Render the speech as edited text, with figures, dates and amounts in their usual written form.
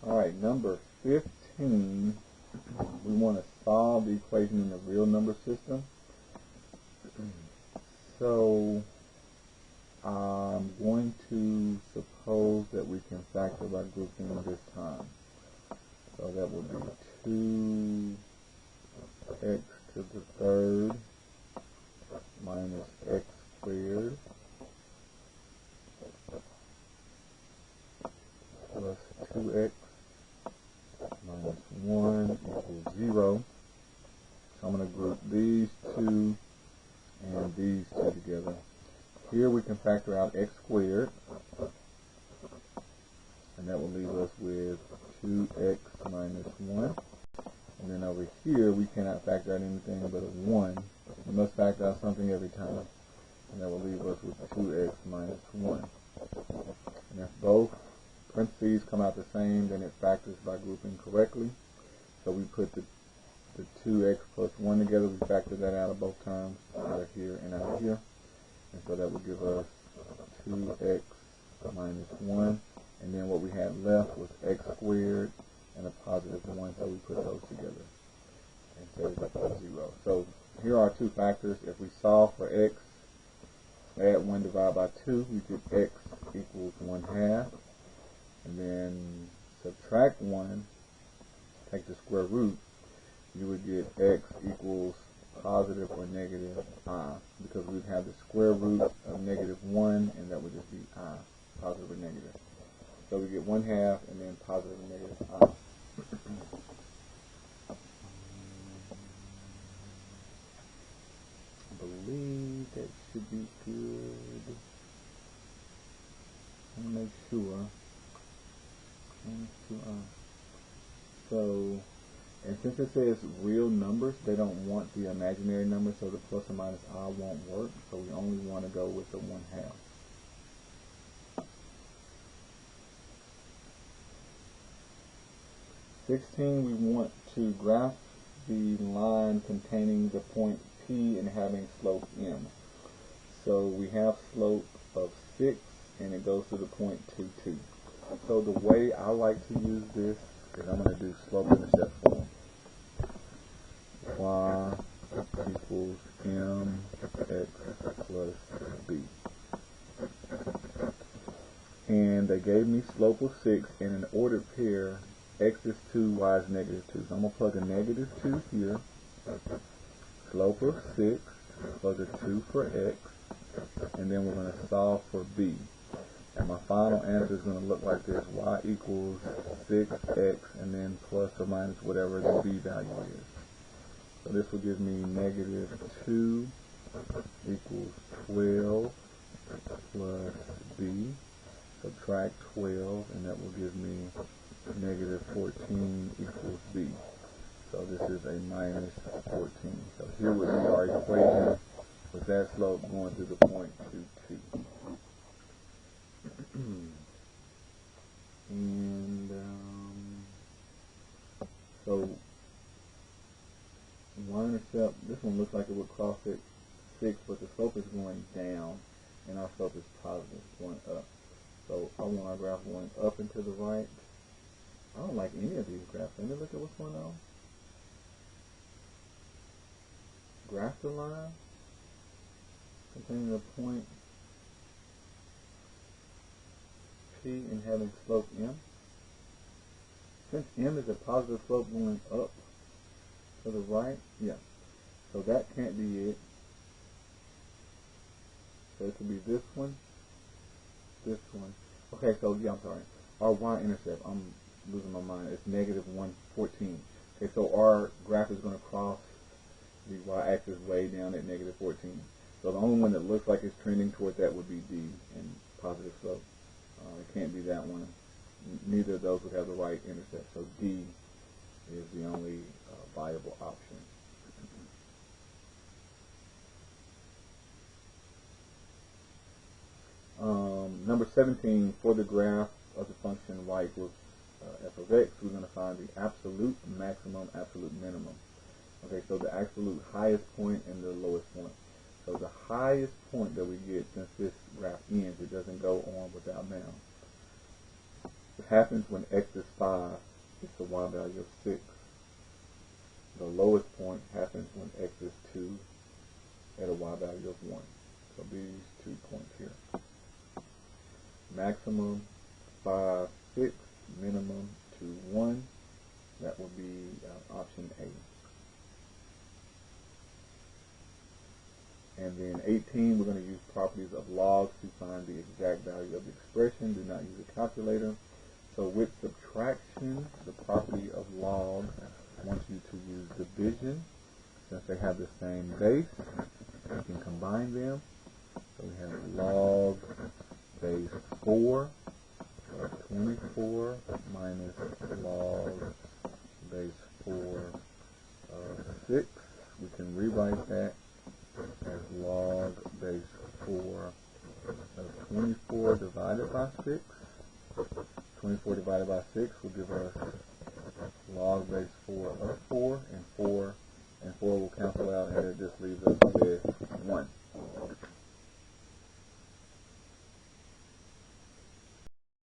Alright, number 15, we want to solve the equation in the real number system. So I'm going to suppose that we can factor by grouping this time. So that would be 2x to the third minus x squared plus 2x minus 1 equals 0. So I'm going to group these two and these two together. Here we can factor out x squared, and that will leave us with 2x minus 1. And then over here we cannot factor out anything but a 1. We must factor out something every time. And that will leave us with 2x minus 1. And if both parentheses come out the same, then it factors by grouping correctly. So we put the 2x plus 1 together. We factor that out of both times, out of here and out of here. And so that would give us 2x minus 1. And then what we had left was x squared and a positive 1. So we put those together and set it up to 0. So here are two factors. If we solve for x, add 1 divided by 2, we get x equals 1/2. And then subtract 1, take the square root, you would get x equals positive or negative I, because we'd have the square root of -1, and that would just be I, positive or negative. So we get 1/2 and then positive or negative I. I believe that should be good. I want to make sure. So, and since it says real numbers, they don't want the imaginary number, so the plus or minus I won't work. So we only want to go with the 1/2. We want to graph the line containing the point P and having slope M. So we have slope of 6 and it goes to the point 2, 2. So the way I like to use this is I'm going to do slope-intercept form. Y equals mx plus b. And they gave me slope of 6, and an ordered pair, x is 2, y is -2. So I'm going to plug a -2 here. Slope of 6, plug a 2 for x, and then we're going to solve for b. And my final answer is going to look like this: y equals 6x, and then plus or minus whatever the b value is. So this will give me -2 equals 12 plus b. Subtract 12, and that will give me -14 equals b. So this is a -14. So here would be our equation with that slope going through the point 2, 2. And so y-intercept, this one looks like it would cross at 6, but the slope is going down and our slope is positive, going up. So I want our graph going up and to the right. I don't like any of these graphs. Let me look at what's going on. Graph the line containing the point P and having slope M. Since M is a positive slope going up to the right, yeah. So that can't be it. So it could be this one, this one. Okay, so yeah, I'm sorry. Our y-intercept, I'm losing my mind. It's -114. Okay, so our graph is going to cross the y-axis way down at -14. So the only one that looks like it's trending toward that would be D and positive slope. It can't be that one. Neither of those would have the right intercept. So D is the only viable option. Number 17, for the graph of the function y equals f of x, we're going to find the absolute maximum, absolute minimum. Okay, so the absolute highest point and the lowest point. So the highest point that we get, since this graph ends, it doesn't go on without bound. The happens when x is 5, it's the y value of 6. The lowest point happens when x is 2 at a y value of 1. So these 2 points here. Maximum 5, 6, minimum 2, 1. That would be option A. And then 18, we're going to use properties of logs to find the exact value of the expression. Do not use a calculator. So with subtraction, the property of log wants you to use division. Since they have the same base, we can combine them. So we have log base 4 of 24 minus log base 4 of 6. We can rewrite that as log base 4 of 24 divided by 6. 24 divided by 6 will give us log base 4 of 4, and 4 will cancel out, and it just leaves us with